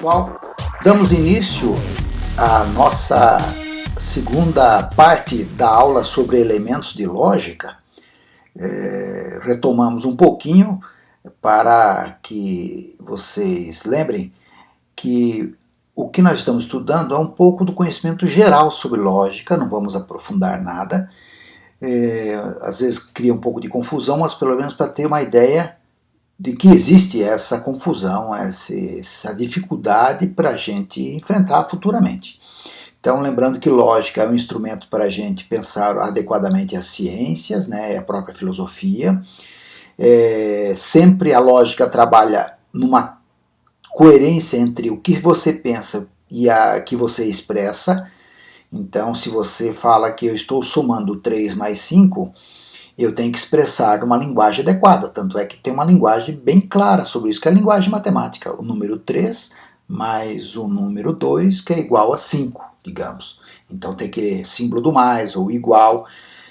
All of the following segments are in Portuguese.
pessoal, damos início à nossa segunda parte da aula sobre elementos de lógica. Retomamos um pouquinho para que vocês lembrem que o que nós estamos estudando é um pouco do conhecimento geral sobre lógica, não vamos aprofundar nada. Às vezes cria um pouco de confusão, mas pelo menos para ter uma ideia de que existe essa confusão, essa dificuldade para a gente enfrentar futuramente. Então, lembrando que lógica é um instrumento para a gente pensar adequadamente as ciências, né, a própria filosofia. Sempre a lógica trabalha numa coerência entre o que você pensa e a que você expressa. Então, se você fala que eu estou somando 3 mais 5, eu tenho que expressar uma linguagem adequada, tanto é que tem uma linguagem bem clara sobre isso, que é a linguagem matemática. O número 3 mais o número 2, que é igual a 5, digamos. Então tem aquele símbolo do mais ou igual,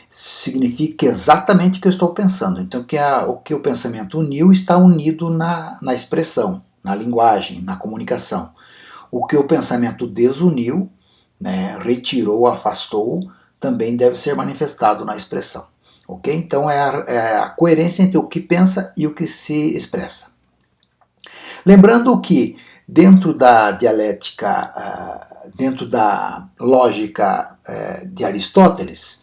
significa exatamente o que eu estou pensando. Então o que o pensamento uniu está unido na expressão, na linguagem, na comunicação. O que o pensamento desuniu, né, retirou, afastou, também deve ser manifestado na expressão. Okay? Então é a coerência entre o que pensa e o que se expressa. Lembrando que dentro da dialética, dentro da lógica de Aristóteles,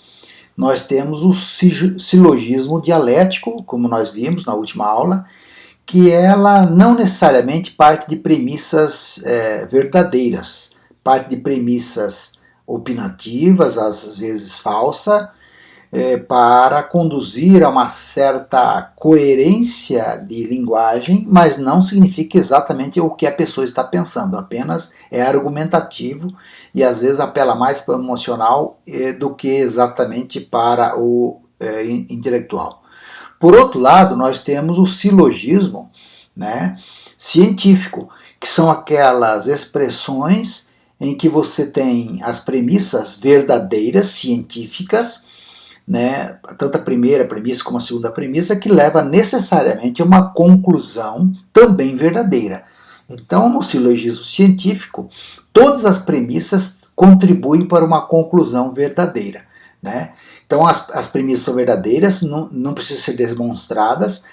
nós temos o silogismo dialético, como nós vimos na última aula, que ela não necessariamente parte de premissas verdadeiras, parte de premissas opinativas, às vezes falsas, para conduzir a uma certa coerência de linguagem, mas não significa exatamente o que a pessoa está pensando, apenas é argumentativo e às vezes apela mais para o emocional do que exatamente para o intelectual. Por outro lado, nós temos o silogismo, né, científico, que são aquelas expressões em que você tem as premissas verdadeiras, científicas, né, tanto a primeira premissa como a segunda premissa, que leva necessariamente a uma conclusão também verdadeira. Então, no silogismo científico, todas as premissas contribuem para uma conclusão verdadeira, né? Então, as premissas são verdadeiras, não precisam ser demonstradas,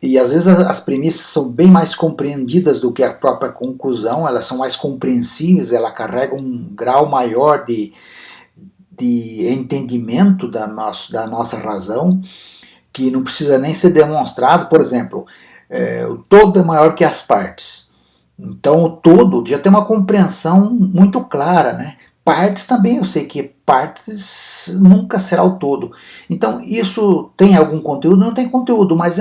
e às vezes as premissas são bem mais compreendidas do que a própria conclusão, elas são mais compreensíveis, ela carrega um grau maior de entendimento da nossa razão, que não precisa nem ser demonstrado. Por exemplo, o todo é maior que as partes. Então o todo já tem uma compreensão muito clara, né? Partes também, eu sei que partes nunca será o todo. Então isso tem algum conteúdo? Não tem conteúdo, mas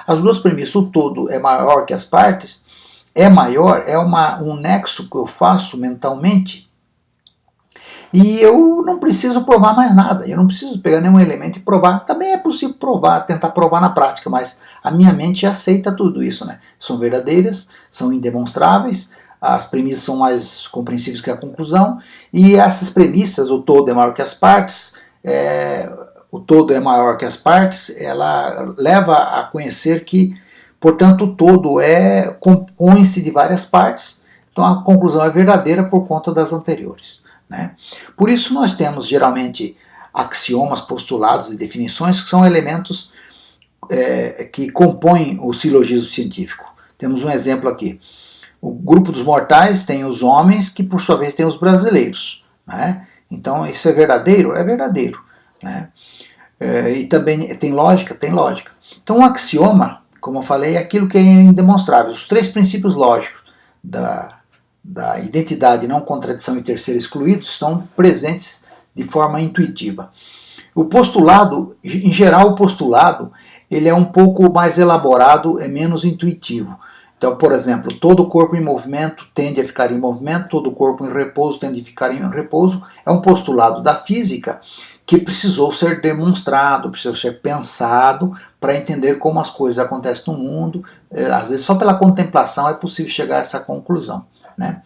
as duas premissas, o todo é maior que as partes, é maior, é um nexo que eu faço mentalmente. E eu não preciso provar mais nada, eu não preciso pegar nenhum elemento e provar. Também é possível provar, tentar provar na prática, mas a minha mente já aceita tudo isso, né? São verdadeiras, são indemonstráveis, as premissas são mais compreensíveis que a conclusão, e essas premissas, o todo é maior que as partes, ela leva a conhecer que, portanto, o todo compõe-se de várias partes, então a conclusão é verdadeira por conta das anteriores. Né? Por isso nós temos geralmente axiomas, postulados e definições que são elementos que compõem o silogismo científico. Temos um exemplo aqui. O grupo dos mortais tem os homens, que por sua vez tem os brasileiros. Né? Então isso é verdadeiro? É verdadeiro. Né? E também tem lógica? Tem lógica. Então um axioma, como eu falei, é aquilo que é indemonstrável. Os 3 princípios lógicos da identidade, não contradição e terceiro excluído estão presentes de forma intuitiva. O postulado, em geral, o postulado ele é um pouco mais elaborado, é menos intuitivo. Então, por exemplo, todo corpo em movimento tende a ficar em movimento, todo corpo em repouso tende a ficar em repouso. É um postulado da física que precisou ser demonstrado, precisou ser pensado para entender como as coisas acontecem no mundo. Às vezes, só pela contemplação é possível chegar a essa conclusão. Né?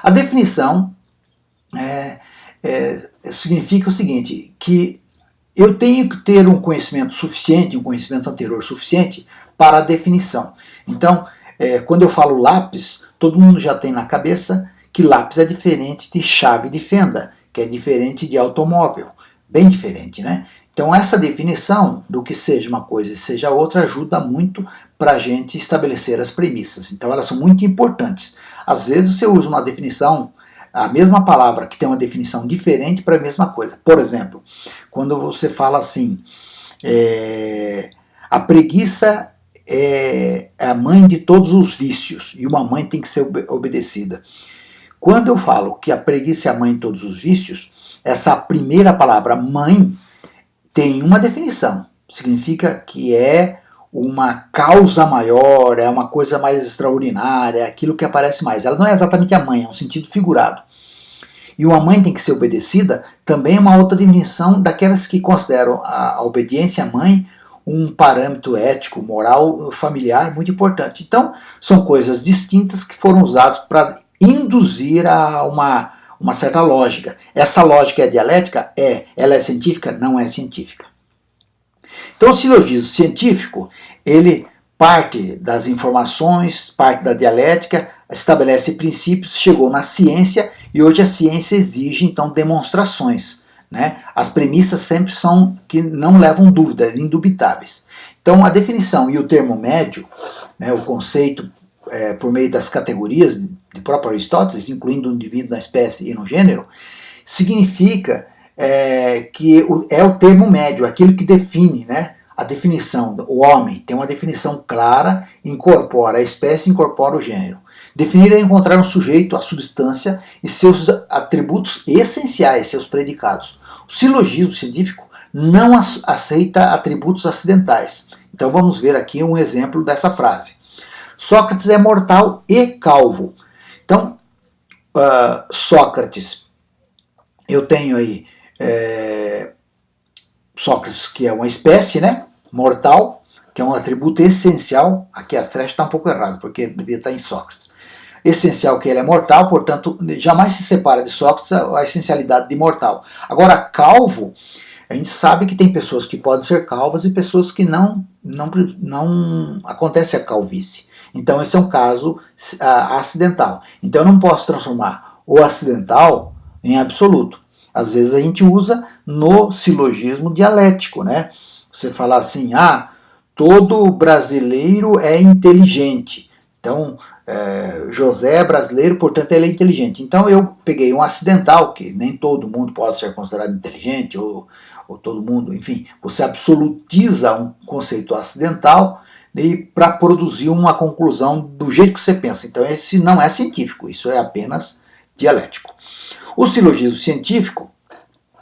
A definição significa o seguinte, que eu tenho que ter um conhecimento suficiente, um conhecimento anterior suficiente para a definição. Então, quando eu falo lápis, todo mundo já tem na cabeça que lápis é diferente de chave de fenda, que é diferente de automóvel, bem diferente, né? Então essa definição do que seja uma coisa e seja outra ajuda muito para a gente estabelecer as premissas. Então elas são muito importantes. Às vezes você usa uma definição, a mesma palavra que tem uma definição diferente para a mesma coisa. Por exemplo, quando você fala assim, a preguiça é a mãe de todos os vícios e uma mãe tem que ser obedecida. Quando eu falo que a preguiça é a mãe de todos os vícios, essa primeira palavra, mãe, tem uma definição. Significa que é uma causa maior, é uma coisa mais extraordinária, é aquilo que aparece mais. Ela não é exatamente a mãe, é um sentido figurado. E uma mãe tem que ser obedecida também é uma outra definição daquelas que consideram a obediência à mãe um parâmetro ético, moral, familiar muito importante. Então, são coisas distintas que foram usadas para induzir a uma certa lógica. Essa lógica é dialética? Ela é científica? Não é científica. Então o silogismo científico, ele parte das informações, parte da dialética, estabelece princípios, chegou na ciência e hoje a ciência exige então demonstrações, né? As premissas sempre são que não levam dúvidas, indubitáveis. Então a definição e o termo médio, né, o conceito por meio das categorias de próprio Aristóteles, incluindo o indivíduo na espécie e no gênero, significa que é o termo médio, aquilo que define, né, a definição. O homem tem uma definição clara, incorpora a espécie, incorpora o gênero. Definir é encontrar um sujeito, a substância e seus atributos essenciais, seus predicados. O silogismo científico não aceita atributos acidentais. Então vamos ver aqui um exemplo dessa frase. Sócrates é mortal e calvo. Então, Sócrates, eu tenho aí Sócrates, que é uma espécie, né, mortal, que é um atributo essencial. Aqui a frase está um pouco errada, porque devia estar em Sócrates. Essencial que ele é mortal, portanto, jamais se separa de Sócrates a essencialidade de mortal. Agora, calvo, a gente sabe que tem pessoas que podem ser calvas e pessoas que não acontece a calvície. Então esse é um caso acidental. Então eu não posso transformar o acidental em absoluto. Às vezes a gente usa no silogismo dialético, né? Você fala assim, todo brasileiro é inteligente. Então José é brasileiro, portanto ele é inteligente. Então eu peguei um acidental, que nem todo mundo pode ser considerado inteligente, ou todo mundo, enfim, você absolutiza um conceito acidental para produzir uma conclusão do jeito que você pensa. Então esse não é científico, isso é apenas dialético. O silogismo científico,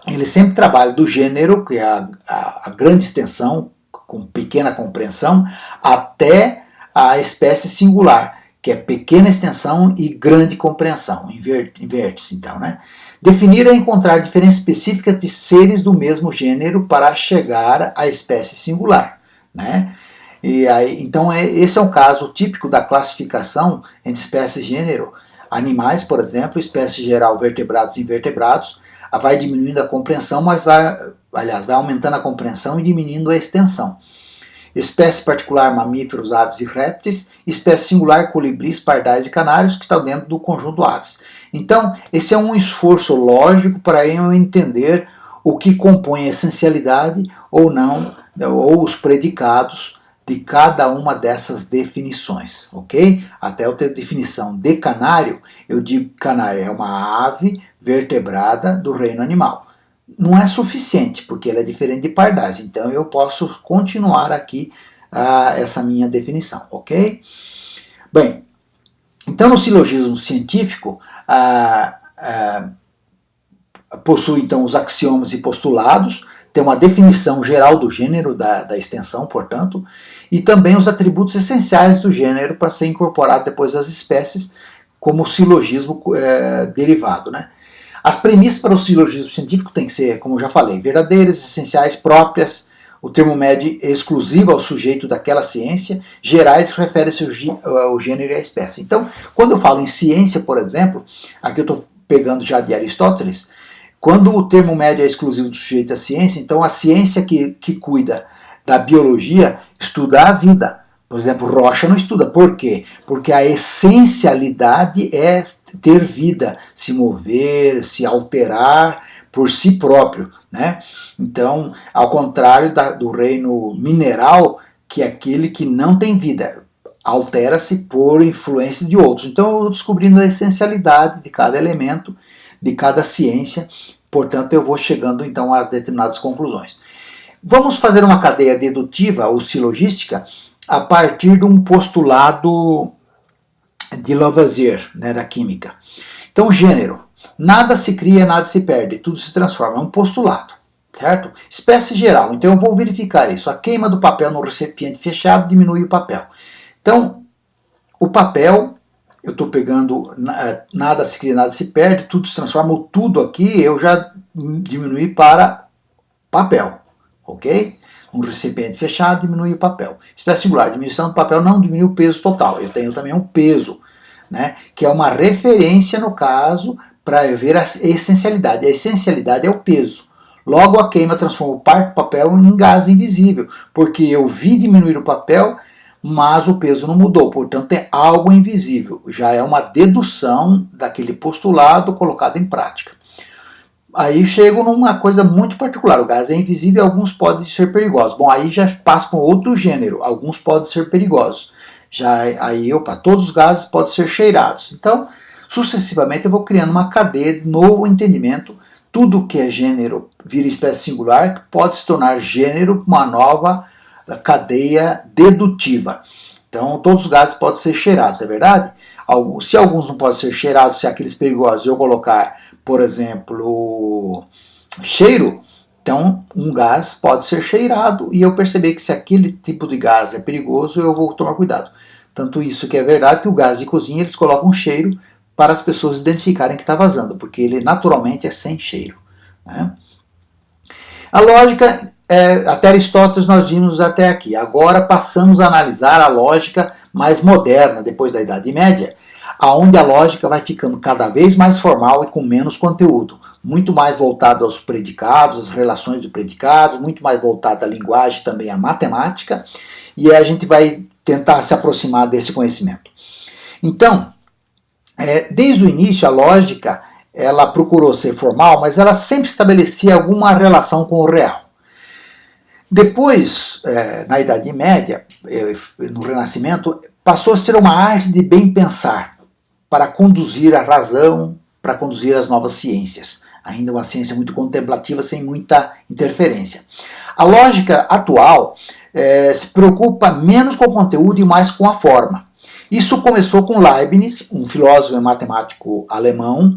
ele sempre trabalha do gênero, que é a grande extensão, com pequena compreensão, até a espécie singular, que é pequena extensão e grande compreensão, inverte-se então, né? Definir é encontrar diferenças específicas de seres do mesmo gênero para chegar à espécie singular, né? E aí, então esse é um caso típico da classificação entre espécie e gênero. Animais, por exemplo, espécie geral, vertebrados e invertebrados, vai diminuindo a compreensão, mas vai aumentando a compreensão e diminuindo a extensão. Espécie particular, mamíferos, aves e répteis. Espécie singular, colibris, pardais e canários, que está dentro do conjunto aves. Então, esse é um esforço lógico para eu entender o que compõe a essencialidade ou não, ou os predicados de cada uma dessas definições, ok? Até eu ter definição de canário, eu digo que canário é uma ave vertebrada do reino animal. Não é suficiente, porque ela é diferente de pardais, então eu posso continuar aqui essa minha definição, ok? Bem, então no silogismo científico, possui então os axiomas e postulados, tem uma definição geral do gênero, da extensão, portanto, e também os atributos essenciais do gênero para ser incorporado depois às espécies, como o silogismo derivado, né? As premissas para o silogismo científico têm que ser, como eu já falei, verdadeiras, essenciais, próprias. O termo médio é exclusivo ao sujeito daquela ciência. Gerais refere-se ao gênero e à espécie. Então, quando eu falo em ciência, por exemplo, aqui eu estou pegando já de Aristóteles, quando o termo médio é exclusivo do sujeito da ciência, então a ciência que cuida da biologia estuda a vida, Por exemplo, Rocha não estuda. Por quê? Porque a essencialidade é ter vida, se mover, se alterar por si próprio, né? Então, ao contrário do reino mineral, que é aquele que não tem vida, altera-se por influência de outros. Então, eu estou descobrindo a essencialidade de cada elemento, de cada ciência, portanto, eu vou chegando então a determinadas conclusões. Vamos fazer uma cadeia dedutiva ou silogística a partir de um postulado de Lavoisier, né, da química. Então, gênero. Nada se cria, nada se perde, tudo se transforma. É um postulado, certo? Espécie geral. Então, eu vou verificar isso. A queima do papel no recipiente fechado diminui o papel. Então, o papel, eu estou pegando nada se cria, nada se perde, tudo se transforma. O tudo aqui eu já diminui para papel, ok? Um recipiente fechado diminui o papel. Espécie singular, diminuição do papel não diminui o peso total. Eu tenho também um peso, né, que é uma referência, no caso, para ver a essencialidade. A essencialidade é o peso. Logo, a queima transforma parte do papel em gás invisível, porque eu vi diminuir o papel, mas o peso não mudou, portanto é algo invisível. Já é uma dedução daquele postulado colocado em prática. Aí chego numa coisa muito particular. O gás é invisível e alguns podem ser perigosos. Bom, aí já passo para outro gênero. Alguns podem ser perigosos. Já aí, opa, todos os gases podem ser cheirados. Então, sucessivamente eu vou criando uma cadeia de novo entendimento. Tudo que é gênero vira espécie singular, que pode se tornar gênero, uma nova cadeia dedutiva. Então, todos os gases podem ser cheirados, é verdade? Se alguns não podem ser cheirados, se aqueles perigosos eu colocar, por exemplo, cheiro, então um gás pode ser cheirado e eu perceber que se aquele tipo de gás é perigoso, eu vou tomar cuidado. Tanto isso que é verdade que o gás de cozinha eles colocam cheiro para as pessoas identificarem que está vazando, porque ele naturalmente é sem cheiro, né? A lógica, até Aristóteles nós vimos até aqui. Agora passamos a analisar a lógica mais moderna, depois da Idade Média, aonde a lógica vai ficando cada vez mais formal e com menos conteúdo, muito mais voltada aos predicados, às relações de predicados, muito mais voltada à linguagem, também à matemática, e a gente vai tentar se aproximar desse conhecimento. Então, desde o início a lógica ela procurou ser formal, mas ela sempre estabelecia alguma relação com o real. Depois, na Idade Média, no Renascimento, passou a ser uma arte de bem pensar, para conduzir a razão, para conduzir as novas ciências. Ainda uma ciência muito contemplativa, sem muita interferência. A lógica atual se preocupa menos com o conteúdo e mais com a forma. Isso começou com Leibniz, um filósofo e matemático alemão,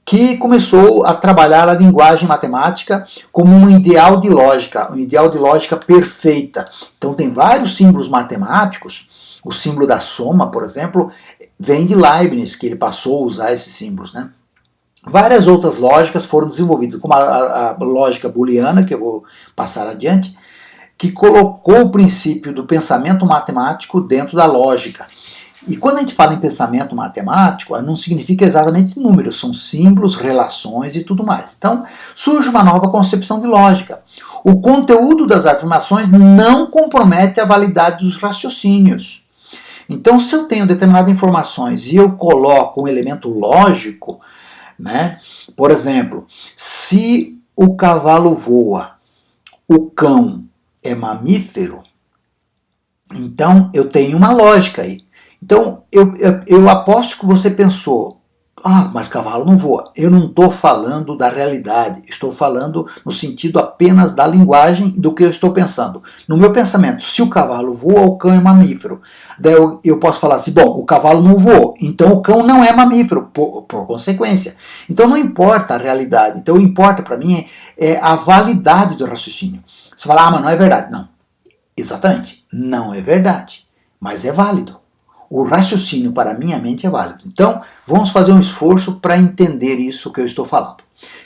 que começou a trabalhar a linguagem matemática como um ideal de lógica perfeita. Então tem vários símbolos matemáticos. O símbolo da soma, por exemplo, vem de Leibniz, que ele passou a usar esses símbolos, né? Várias outras lógicas foram desenvolvidas, como a lógica booleana, que eu vou passar adiante, que colocou o princípio do pensamento matemático dentro da lógica. E quando a gente fala em pensamento matemático, não significa exatamente números, são símbolos, relações e tudo mais. Então, surge uma nova concepção de lógica. O conteúdo das afirmações não compromete a validade dos raciocínios. Então, se eu tenho determinadas informações e eu coloco um elemento lógico, né? Por exemplo, se o cavalo voa, o cão é mamífero, então eu tenho uma lógica aí. Então, eu aposto que você pensou, mas cavalo não voa. Eu não estou falando da realidade, estou falando no sentido apenas da linguagem do que eu estou pensando. No meu pensamento, se o cavalo voa, o cão é mamífero. Daí eu posso falar assim, bom, o cavalo não voou, então o cão não é mamífero, por consequência. Então não importa a realidade, então o que importa para mim é a validade do raciocínio. Você fala, mas não é verdade. Não, exatamente, não é verdade, mas é válido. O raciocínio para a minha mente é válido. Então, vamos fazer um esforço para entender isso que eu estou falando.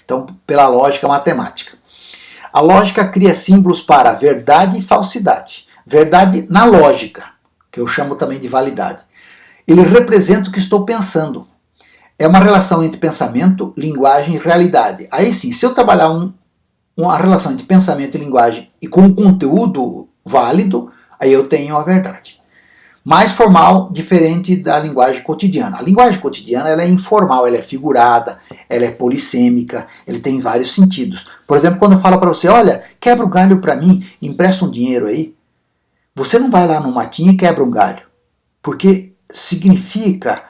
Então, pela lógica matemática. A lógica cria símbolos para verdade e falsidade. Verdade na lógica, que eu chamo também de validade. Ele representa o que estou pensando. É uma relação entre pensamento, linguagem e realidade. Aí sim, se eu trabalhar uma relação entre pensamento e linguagem e com um conteúdo válido, aí eu tenho a verdade. Mais formal, diferente da linguagem cotidiana. A linguagem cotidiana ela é informal, ela é figurada, ela é polissêmica, ele tem vários sentidos. Por exemplo, quando eu falo para você, olha, quebra o galho para mim, empresta um dinheiro aí, você não vai lá no matinho e quebra um galho, porque significa,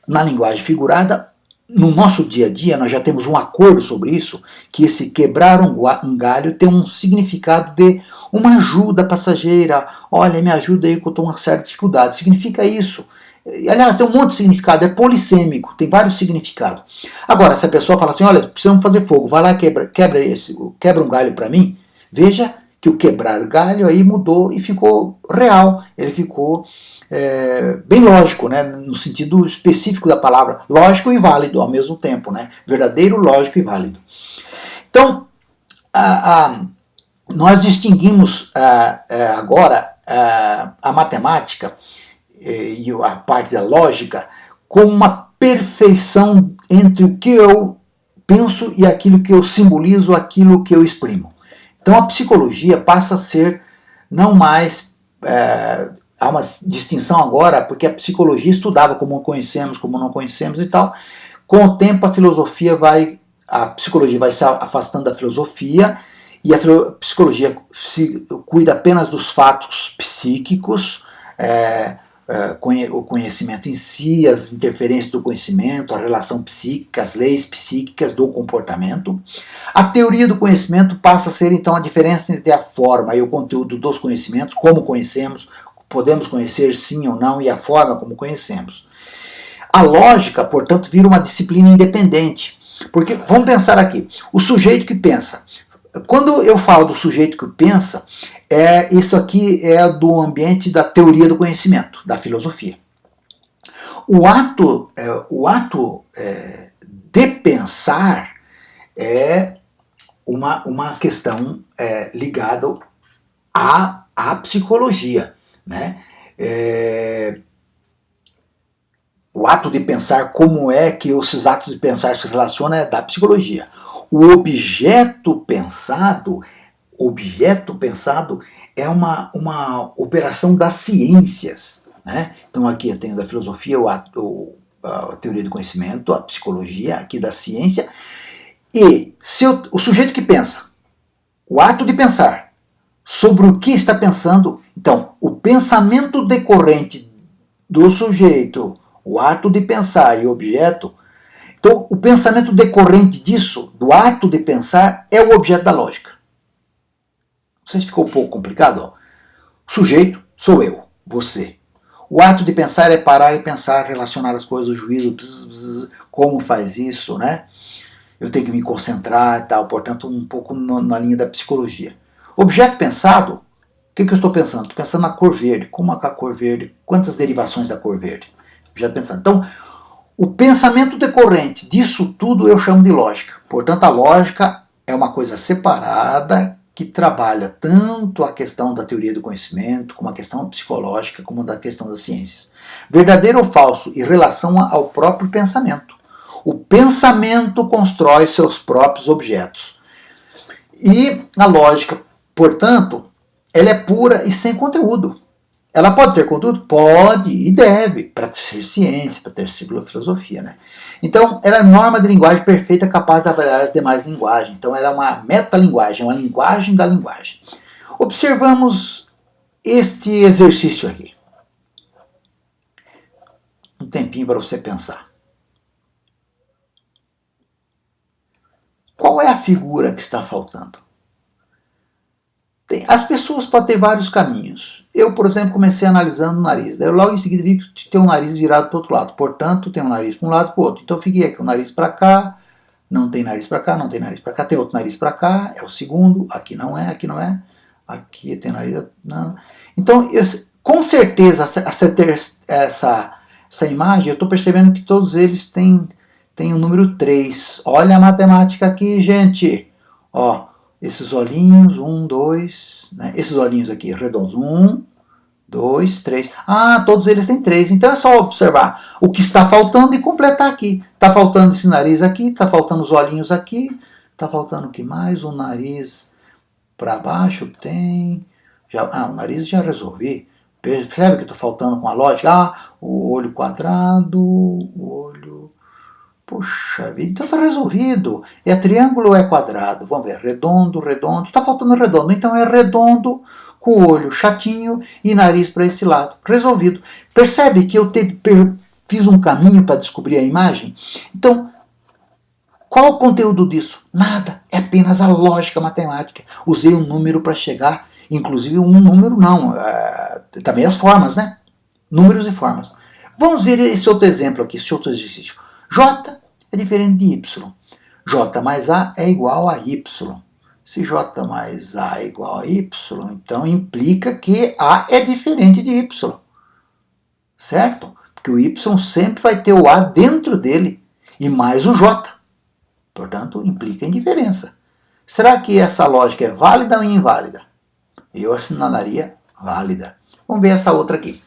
na linguagem figurada, no nosso dia a dia, nós já temos um acordo sobre isso, que esse quebrar um galho tem um significado de uma ajuda passageira. Olha, me ajuda aí que eu estou com uma certa dificuldade. Significa isso. Aliás, tem um monte de significado, é polissêmico, tem vários significados. Agora, se a pessoa fala assim, olha, precisamos fazer fogo, vai lá e quebra um galho para mim, veja que o quebrar galho aí mudou e ficou real, ele ficou bem lógico, né, no sentido específico da palavra, lógico e válido ao mesmo tempo, né, verdadeiro, lógico e válido. Então, nós distinguimos agora a matemática e a parte da lógica como uma perfeição entre o que eu penso e aquilo que eu simbolizo, aquilo que eu exprimo. Então a psicologia passa a ser não mais... há uma distinção agora, porque a psicologia estudava como conhecemos, como não conhecemos e tal. Com o tempo a psicologia vai se afastando da filosofia e a psicologia cuida apenas dos fatos psíquicos, o conhecimento em si, as interferências do conhecimento, a relação psíquica, as leis psíquicas do comportamento. A teoria do conhecimento passa a ser então a diferença entre a forma e o conteúdo dos conhecimentos, como conhecemos, podemos conhecer sim ou não, e a forma como conhecemos. A lógica, portanto, vira uma disciplina independente. Porque, vamos pensar aqui, o sujeito que pensa. Quando eu falo do sujeito que pensa, isso aqui é do ambiente da teoria do conhecimento, da filosofia. O ato de pensar é uma questão ligada à psicologia, né? O ato de pensar, como é que esses atos de pensar se relacionam, é da psicologia. O objeto pensado é uma operação das ciências, né? Então aqui eu tenho da filosofia a teoria do conhecimento, a psicologia aqui da ciência, e o sujeito que pensa, o ato de pensar, sobre o que está pensando, então o pensamento decorrente do sujeito, o ato de pensar e o objeto. Então, o pensamento decorrente disso, do ato de pensar, é o objeto da lógica. Não sei se ficou um pouco complicado. Ó. O sujeito sou eu, você. O ato de pensar é parar e pensar, relacionar as coisas, o juízo, como faz isso, né? Eu tenho que me concentrar e tal, portanto, um pouco na linha da psicologia. Objeto pensado, o que eu estou pensando? Estou pensando na cor verde. Como é a cor verde? Quantas derivações da cor verde? Objeto pensado. Então, o pensamento decorrente disso tudo eu chamo de lógica. Portanto, a lógica é uma coisa separada que trabalha tanto a questão da teoria do conhecimento, como a questão psicológica, como da questão das ciências. Verdadeiro ou falso em relação ao próprio pensamento. O pensamento constrói seus próprios objetos. E a lógica, portanto, ela é pura e sem conteúdo. Ela pode ter conteúdo? Pode e deve, para ser ciência, para ter filosofia. Né? Então, ela é norma de linguagem perfeita capaz de avaliar as demais linguagens. Então, ela é uma metalinguagem, uma linguagem da linguagem. Observamos este exercício aqui. Um tempinho para você pensar. Qual é a figura que está faltando? As pessoas podem ter vários caminhos. Eu, por exemplo, comecei analisando o nariz. Daí, logo em seguida vi que tem um nariz virado para o outro lado. Portanto, tem um nariz para um lado e para o outro. Então, eu fiquei aqui, o nariz para cá, não tem nariz para cá, não tem nariz para cá, tem outro nariz para cá, é o segundo, aqui não é, aqui não é, aqui tem nariz, não. Então, com certeza, essa imagem, eu estou percebendo que todos eles têm o número 3. Olha a matemática aqui, gente. Ó. Esses olhinhos, 1, 2, né? Esses olhinhos aqui redondos, 1, 2, 3. Ah, todos eles têm 3. Então é só observar o que está faltando e completar aqui. Está faltando esse nariz aqui, está faltando os olhinhos aqui, está faltando o que mais? O nariz para baixo tem. O nariz já resolvi. Percebe que estou faltando com a lógica? Ah, o olho quadrado, o olho... Puxa vida, então está resolvido. É triângulo ou é quadrado? Vamos ver, redondo, redondo. Está faltando redondo, então é redondo com o olho chatinho e nariz para esse lado. Resolvido. Percebe que eu fiz um caminho para descobrir a imagem? Então, qual o conteúdo disso? Nada, é apenas a lógica matemática. Usei um número para chegar, inclusive um número não, também as formas, né? Números e formas. Vamos ver esse outro exemplo aqui, esse outro exercício. J é diferente de Y. J mais A é igual a Y. Se J mais A é igual a Y, então implica que A é diferente de Y. Certo? Porque o Y sempre vai ter o A dentro dele e mais o J. Portanto, implica em diferença. Será que essa lógica é válida ou inválida? Eu assinalaria válida. Vamos ver essa outra aqui.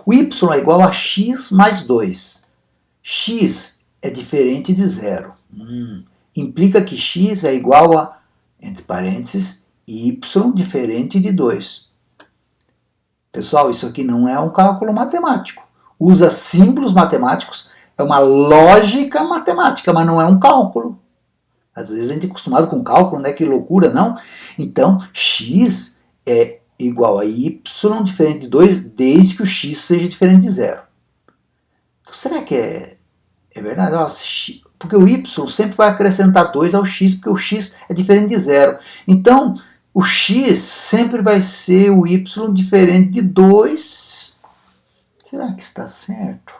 O y é igual a x mais 2. X é diferente de zero. Implica que x é igual a, entre parênteses, y diferente de 2. Pessoal, isso aqui não é um cálculo matemático. Usa símbolos matemáticos, é uma lógica matemática, mas não é um cálculo. Às vezes a gente é acostumado com cálculo, né? Que loucura, não? Então, x é igual a y diferente de 2, desde que o x seja diferente de zero. Então, será que é verdade? Porque o y sempre vai acrescentar 2 ao x, porque o x é diferente de zero. Então, o x sempre vai ser o y diferente de 2. Será que está certo?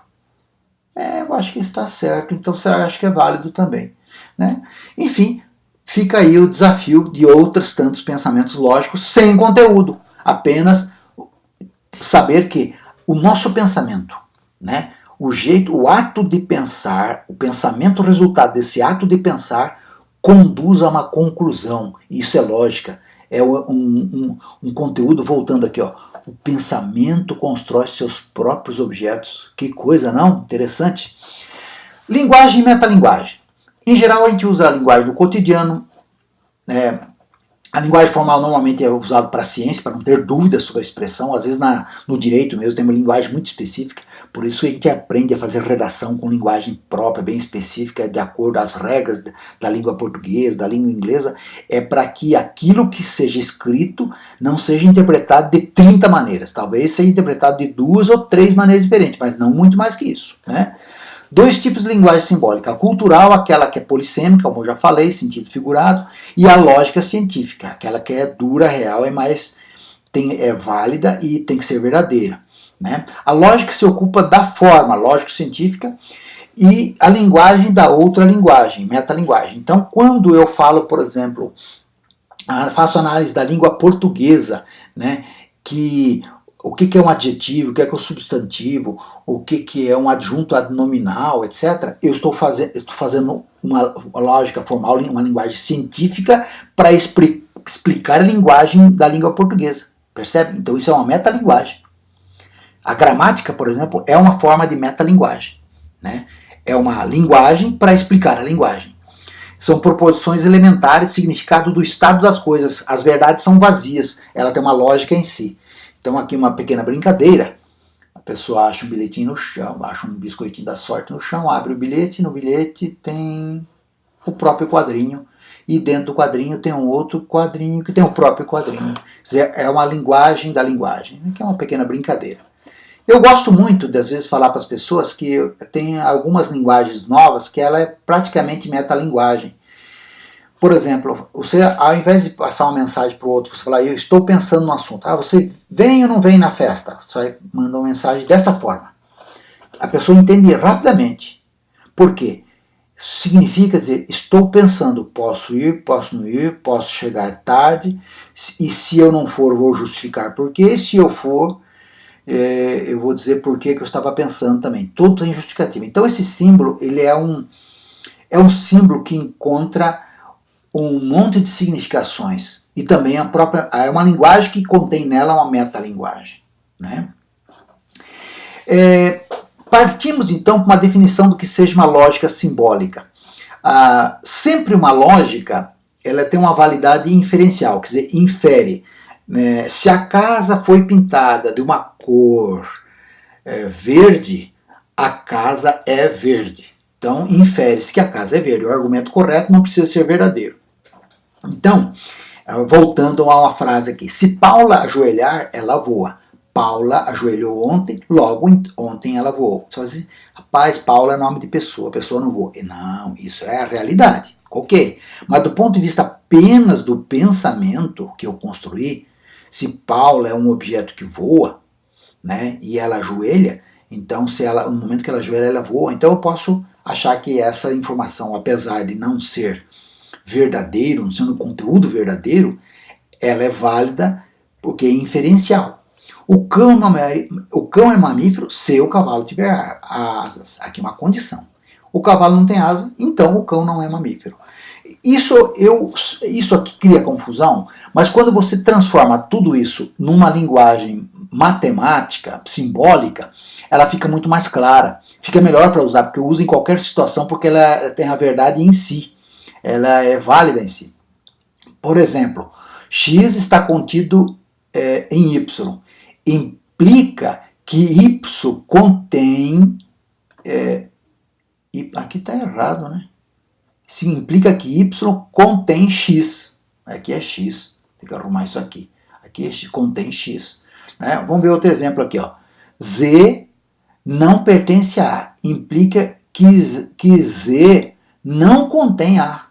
Eu acho que está certo, então você acha que é válido também. Né? Enfim, fica aí o desafio de outros tantos pensamentos lógicos sem conteúdo. Apenas saber que o nosso pensamento, né, o ato de pensar, o pensamento resultado desse ato de pensar conduz a uma conclusão. Isso é lógica. É um conteúdo, voltando aqui, ó. O pensamento constrói seus próprios objetos. Que coisa, não? Interessante. Linguagem e metalinguagem. Em geral, a gente usa a linguagem do cotidiano. A linguagem formal normalmente é usada para a ciência, para não ter dúvidas sobre a expressão. Às vezes no direito mesmo tem uma linguagem muito específica. Por isso a gente aprende a fazer redação com linguagem própria, bem específica, de acordo às regras da língua portuguesa, da língua inglesa. É para que aquilo que seja escrito não seja interpretado de 30 maneiras. Talvez seja interpretado de 2 ou 3 maneiras diferentes, mas não muito mais que isso. Né? 2 tipos de linguagem simbólica. A cultural, aquela que é polissêmica, como eu já falei, sentido figurado, e a lógica científica, aquela que é dura, real, é válida e tem que ser verdadeira. Né? A lógica se ocupa da forma lógico-científica e a linguagem da outra linguagem, metalinguagem. Então, quando eu falo, por exemplo, faço análise da língua portuguesa, né, o que é um adjetivo, o que é um substantivo, o que é um adjunto adnominal, etc. Eu estou fazendo uma lógica formal, uma linguagem científica para explicar a linguagem da língua portuguesa. Percebe? Então isso é uma metalinguagem. A gramática, por exemplo, é uma forma de metalinguagem. Né? É uma linguagem para explicar a linguagem. São proposições elementares, significado do estado das coisas. As verdades são vazias, ela tem uma lógica em si. Então aqui uma pequena brincadeira. A pessoa acha um bilhetinho no chão, acha um biscoitinho da sorte no chão, abre o bilhete, no bilhete tem o próprio quadrinho. E dentro do quadrinho tem um outro quadrinho que tem o próprio quadrinho. Quer dizer, é uma linguagem da linguagem, que é uma pequena brincadeira. Eu gosto muito, às vezes, falar para as pessoas que tem algumas linguagens novas que ela é praticamente metalinguagem. Por exemplo, você, ao invés de passar uma mensagem para o outro, você fala, eu estou pensando no assunto. Você vem ou não vem na festa? Você vai mandar uma mensagem desta forma. A pessoa entende rapidamente. Por quê? Significa dizer, estou pensando, posso ir, posso não ir, posso chegar tarde, e se eu não for, vou justificar por quê, se eu for, eu vou dizer por que eu estava pensando também. Tudo tem justificativa. Então esse símbolo, ele é um símbolo que encontra um monte de significações. E também é uma linguagem que contém nela uma metalinguagem. Né? Partimos então para uma definição do que seja uma lógica simbólica. Sempre uma lógica, ela tem uma validade inferencial, quer dizer, infere Se a casa foi pintada de uma cor verde, a casa é verde. Então, infere-se que a casa é verde. O argumento correto não precisa ser verdadeiro. Então, voltando a uma frase aqui. Se Paula ajoelhar, ela voa. Paula ajoelhou ontem, logo ontem ela voou. Você vai dizer, rapaz, Paula é nome de pessoa, a pessoa não voa. Não, isso é a realidade. Ok. Mas do ponto de vista apenas do pensamento que eu construí, se Paula é um objeto que voa, né, e ela ajoelha, então no momento que ela ajoelha, ela voa. Então eu posso achar que essa informação, apesar de não ser verdadeiro, não sendo conteúdo verdadeiro, ela é válida porque é inferencial. O cão é mamífero se o cavalo tiver asas. Aqui é uma condição. O cavalo não tem asa, então o cão não é mamífero. Isso aqui cria confusão, mas quando você transforma tudo isso numa linguagem matemática, simbólica, ela fica muito mais clara. Fica melhor para usar, porque eu uso em qualquer situação, porque ela tem a verdade em si. Ela é válida em si. Por exemplo, x está contido em y. Implica que y contém... aqui está errado, né? Isso implica que y contém x. Aqui é x. Tem que arrumar isso aqui. Aqui contém x. Né? Vamos ver outro exemplo aqui. Ó. Z não pertence a A. Implica que Z não contém A.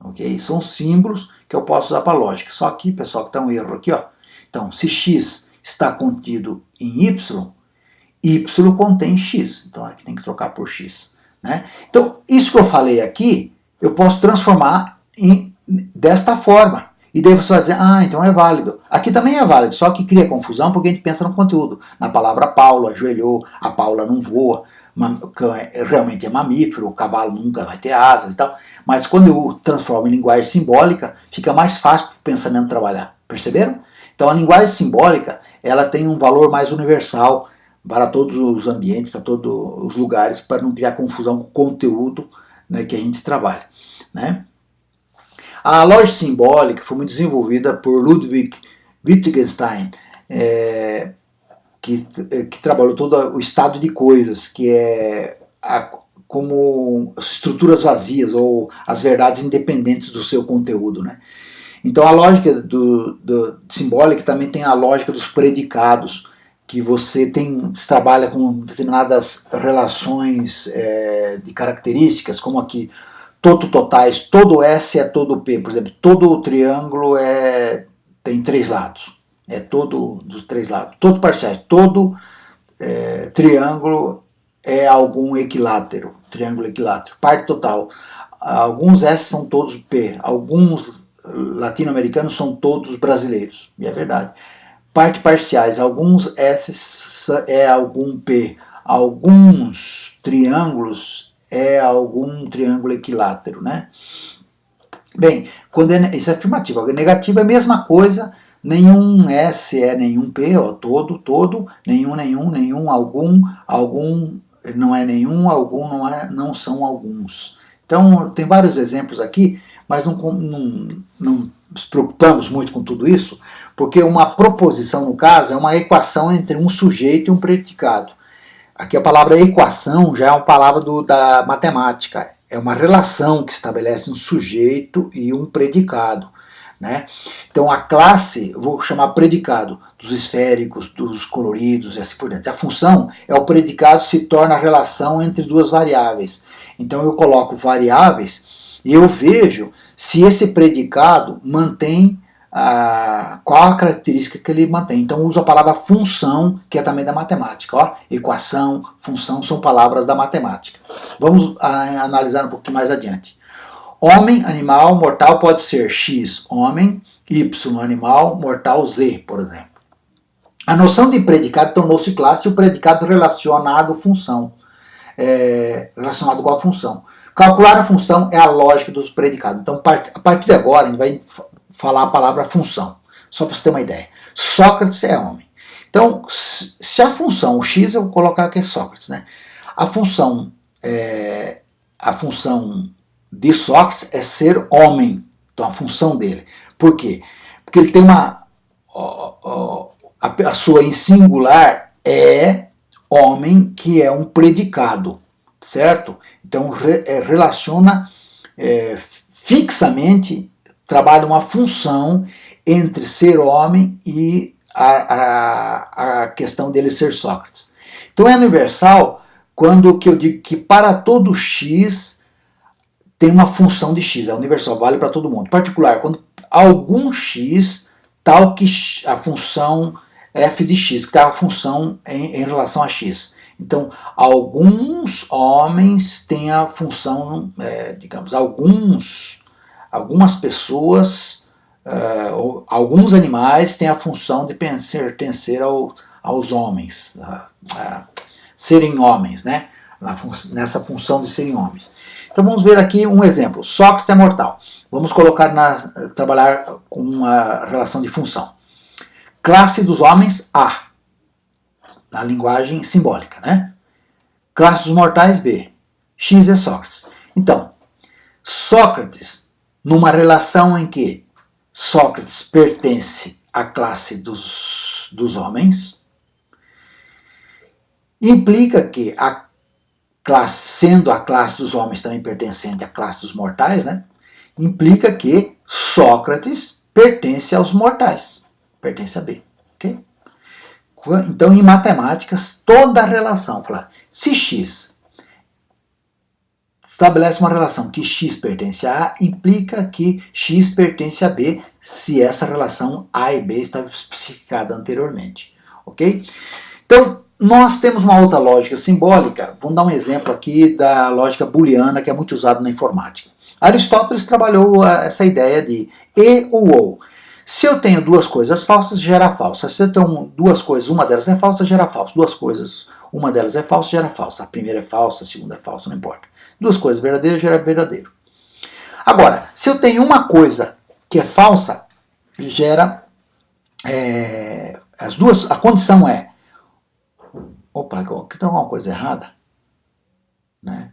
Okay? São símbolos que eu posso usar para lógica. Só aqui, pessoal, que está um erro aqui. Ó. Então, se x está contido em y contém x. Então, aqui tem que trocar por x. Né? Então, isso que eu falei aqui, eu posso transformar desta forma. E daí você vai dizer, então é válido. Aqui também é válido, só que cria confusão porque a gente pensa no conteúdo. Na palavra Paulo, ajoelhou, a Paula não voa, o cão realmente é mamífero, o cavalo nunca vai ter asas e tal. Mas quando eu transformo em linguagem simbólica, fica mais fácil para o pensamento trabalhar. Perceberam? Então a linguagem simbólica, ela tem um valor mais universal para todos os ambientes, para todos os lugares, para não criar confusão com o conteúdo, né, que a gente trabalha. Né? A lógica simbólica foi muito desenvolvida por Ludwig Wittgenstein, que trabalhou todo o estado de coisas, que é como estruturas vazias ou as verdades independentes do seu conteúdo. Né? Então a lógica simbólica também tem a lógica dos predicados, que você trabalha com determinadas relações de características, como aqui, todo totais, todo S é todo P. Por exemplo, todo triângulo tem 3 lados. É todo dos 3 lados. Todo parciais, todo triângulo é algum equilátero, triângulo equilátero. Parte total. Alguns S são todos P. Alguns latino-americanos são todos brasileiros. E é verdade. Parte parciais, alguns S é algum P, alguns triângulos é algum triângulo equilátero, né? Bem, quando isso é afirmativo. Negativo é a mesma coisa, nenhum S é nenhum P, ó, todo, nenhum, algum não é nenhum, algum não são alguns. Então, tem vários exemplos aqui, mas não nos preocupamos muito com tudo isso, porque uma proposição, no caso, é uma equação entre um sujeito e um predicado. Aqui a palavra equação já é uma palavra da matemática, é uma relação que estabelece um sujeito e um predicado. Né? Então a classe, vou chamar predicado, dos esféricos, dos coloridos e assim por diante. A função é o predicado se torna a relação entre duas variáveis. Então eu coloco variáveis e eu vejo se esse predicado mantém qual a característica que ele mantém. Então eu uso a palavra função, que é também da matemática. Ó, equação, função são palavras da matemática. Vamos analisar um pouquinho mais adiante. Homem, animal, mortal pode ser X, homem, Y, animal, mortal, Z, por exemplo. A noção de predicado tornou-se clássica e o predicado relacionado à função. Relacionado com a função. Calcular a função é a lógica dos predicados. Então, a partir de agora, a gente vai falar a palavra função. Só para você ter uma ideia. Sócrates é homem. Então, se a função, o X eu vou colocar aqui é Sócrates, né? A função de Sócrates é ser homem. Então, a função dele. Por quê? Porque ele tem a sua em singular é homem, que é um predicado, certo? Então relaciona fixamente, trabalha uma função entre ser homem e a questão dele ser Sócrates. Então é universal quando que eu digo que para todo X tem uma função de X, é universal, vale para todo mundo. Particular, quando algum X, tal que a função f de x, que está a função em relação a x. Então, alguns homens têm a função, digamos, algumas pessoas, alguns animais têm a função de pertencer aos homens, serem homens, né? Nessa função de serem homens. Então vamos ver aqui um exemplo. Sócrates é mortal. Vamos trabalhar com uma relação de função. Classe dos homens, A, na linguagem simbólica, né? Classe dos mortais, B. X é Sócrates. Então, Sócrates, numa relação em que Sócrates pertence à classe dos homens, implica que a classe, sendo a classe dos homens também pertencente à classe dos mortais, né, implica que Sócrates pertence aos mortais, pertence a B. Okay? Então, em matemáticas, toda a relação, se X estabelece uma relação que X pertence a A, implica que X pertence a B, se essa relação A e B estava especificada anteriormente. Ok? Então, nós temos uma outra lógica simbólica. Vamos dar um exemplo aqui da lógica booleana, que é muito usada na informática. Aristóteles trabalhou essa ideia de e ou. Se eu tenho duas coisas falsas, gera falsa. Se eu tenho duas coisas, uma delas é falsa, gera falsa. Duas coisas, uma delas é falsa, gera falsa. A primeira é falsa, a segunda é falsa, não importa. Duas coisas verdadeiras, gera verdadeiro. Agora, se eu tenho uma coisa que é falsa, gera... as duas, a condição é... Opa, aqui tem alguma coisa errada? Né?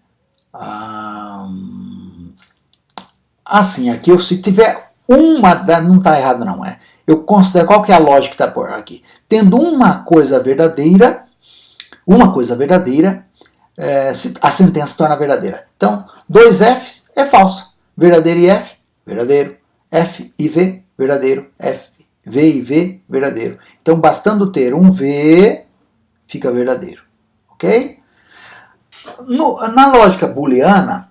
Assim, aqui se tiver uma, não está errado não, eu considero, qual que é a lógica que está por aqui? Tendo uma coisa verdadeira, a sentença se torna verdadeira. Então, dois Fs é falso. Verdadeiro e F, verdadeiro. F e V, verdadeiro. F, V e V, verdadeiro. Então, bastando ter um V, fica verdadeiro. Ok? Na lógica booleana,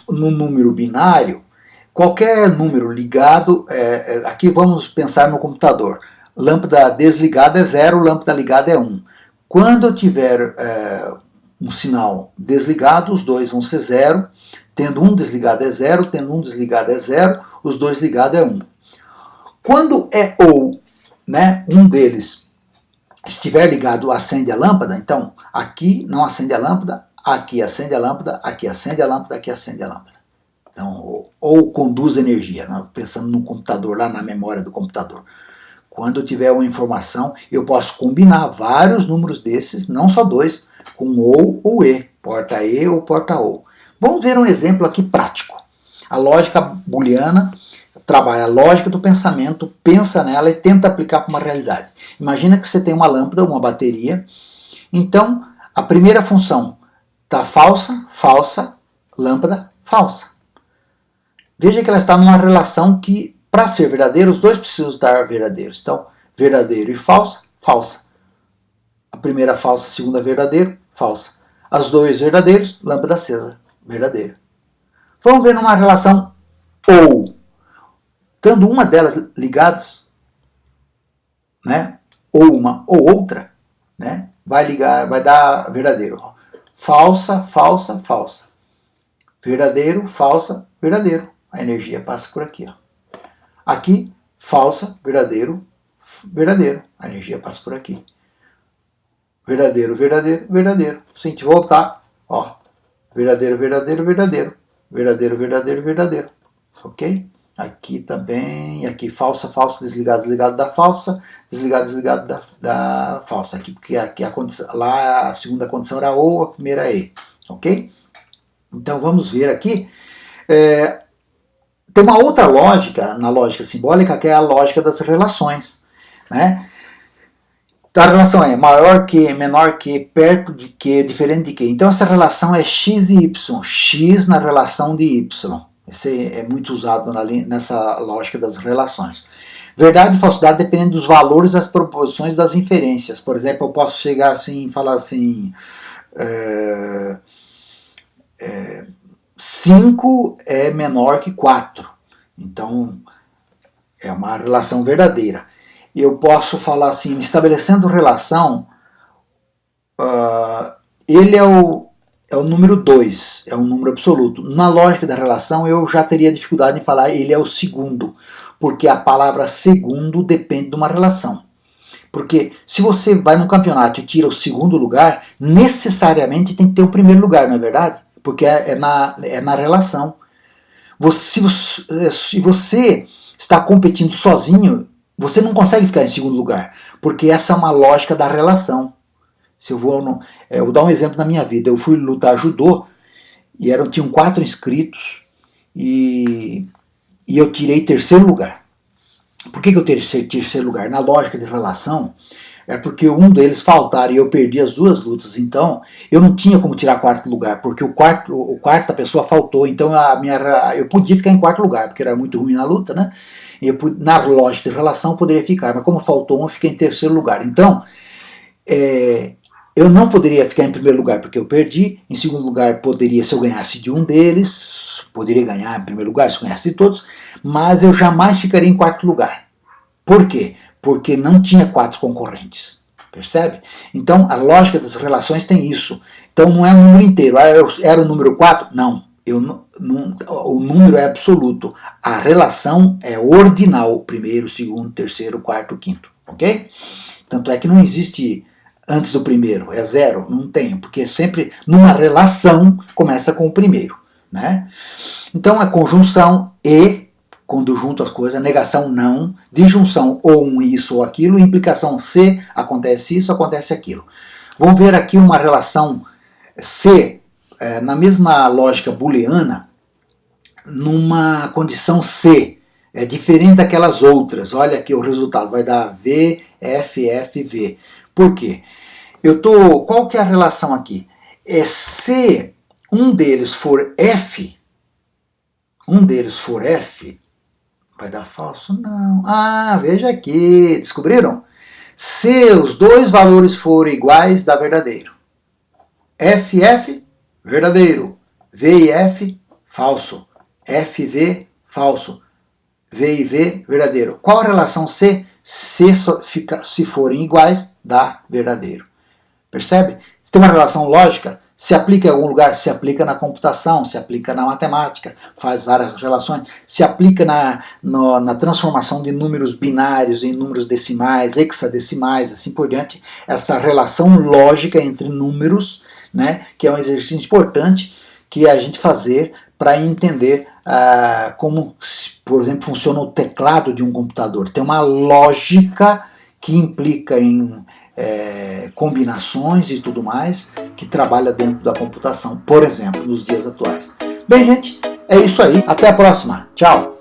no número binário, qualquer número ligado, aqui vamos pensar no computador. Lâmpada desligada é 0, lâmpada ligada é 1. Quando eu tiver um sinal desligado, os dois vão ser 0. Tendo um desligado é 0, tendo um desligado é 0, os dois ligados é 1. Quando é ou, né, um deles estiver ligado, acende a lâmpada, então aqui não acende a lâmpada, aqui acende a lâmpada, aqui acende a lâmpada, aqui acende a lâmpada. Então, ou conduz energia, né? Pensando no computador, lá na memória do computador. Quando eu tiver uma informação, eu posso combinar vários números desses, não só dois, com ou e, porta e ou porta ou. Vamos ver um exemplo aqui prático. A lógica booleana trabalha a lógica do pensamento, pensa nela e tenta aplicar para uma realidade. Imagina que você tem uma lâmpada, uma bateria. Então, a primeira função está falsa, falsa, lâmpada, falsa. Veja que ela está numa relação que, para ser verdadeira, os dois precisam estar verdadeiros. Então, verdadeiro e falsa, falsa. A primeira falsa, a segunda verdadeiro, falsa. As dois verdadeiros, lâmpada acesa, verdadeiro. Vamos ver numa relação ou. Estando uma delas ligadas, né, ou uma ou outra, né, vai dar verdadeiro. Falsa, falsa, falsa. Verdadeiro, falsa, verdadeiro. A energia passa por aqui. Ó. Aqui, falsa, verdadeiro, verdadeiro. A energia passa por aqui. Verdadeiro, verdadeiro, verdadeiro. Se a gente voltar, ó, verdadeiro, verdadeiro, verdadeiro. Verdadeiro, verdadeiro, verdadeiro. Ok? Aqui também, aqui falsa, falsa, desligado, desligado da falsa, desligado, desligado da falsa. Aqui, porque aqui a condição, lá a segunda condição era ou, a primeira é e. Ok? Então vamos ver aqui. Tem uma outra lógica, na lógica simbólica, que é a lógica das relações. né? Então a relação é maior que, menor que, perto de que, diferente de que. Então essa relação é x e y, x na relação de y. Esse é muito usado nessa lógica das relações. Verdade e falsidade dependem dos valores e das proporções das inferências. Por exemplo, eu posso chegar assim e falar assim, 5 é menor que 4. Então é uma relação verdadeira. Eu posso falar assim, estabelecendo relação, ele é o número 2, é um número absoluto. Na lógica da relação, eu já teria dificuldade em falar ele é o segundo, porque a palavra segundo depende de uma relação. Porque se você vai no campeonato e tira o segundo lugar, necessariamente tem que ter o primeiro lugar, não é verdade? Porque é na relação. Se você está competindo sozinho, você não consegue ficar em segundo lugar, porque essa é uma lógica da relação. Se eu vou dar um exemplo na minha vida. Eu fui lutar judô e tinham 4 inscritos e eu tirei terceiro lugar. Por que eu tirei terceiro lugar? Na lógica de relação, é porque um deles faltaram e eu perdi as 2 lutas. Então, eu não tinha como tirar quarto lugar, porque o quarta pessoa faltou. Então, eu podia ficar em quarto lugar, porque era muito ruim na luta, né? Na lógica de relação, poderia ficar. Mas como faltou um, eu fiquei em terceiro lugar. Então, eu não poderia ficar em primeiro lugar, porque eu perdi. Em segundo lugar, poderia, se eu ganhasse de um deles, poderia ganhar em primeiro lugar, se eu ganhasse de todos. Mas eu jamais ficaria em quarto lugar. Por quê? Porque não tinha 4 concorrentes, percebe? Então a lógica das relações tem isso. Então não é um número inteiro. Eu era o número 4? Não. O número é absoluto. A relação é ordinal. Primeiro, segundo, terceiro, quarto, quinto. Ok? Tanto é que não existe antes do primeiro. É 0? Não tem. Porque sempre numa relação começa com o primeiro. Né? Então a conjunção e, quando junto as coisas, negação não, disjunção ou isso ou aquilo, implicação se, acontece isso, acontece aquilo. Vamos ver aqui uma relação se, na mesma lógica booleana, numa condição se, é diferente daquelas outras. Olha aqui o resultado, vai dar V, F, F, V. Por quê? Qual que é a relação aqui? Se um deles for F, vai dar falso? Não. Veja aqui, descobriram? Se os 2 valores forem iguais, dá verdadeiro. F, F, verdadeiro. V e F, falso. F, V, falso. V e V, verdadeiro. Qual a relação C? Se forem iguais, dá verdadeiro. Percebe? Se tem uma relação lógica, se aplica em algum lugar, se aplica na computação, se aplica na matemática, faz várias relações, se aplica na transformação de números binários em números decimais, hexadecimais, assim por diante. Essa relação lógica entre números, né, que é um exercício importante que a gente fazer para entender como, por exemplo, funciona o teclado de um computador. Tem uma lógica que implica em combinações e tudo mais, que trabalha dentro da computação, por exemplo, nos dias atuais. Bem, gente, é isso aí. Até a próxima. Tchau!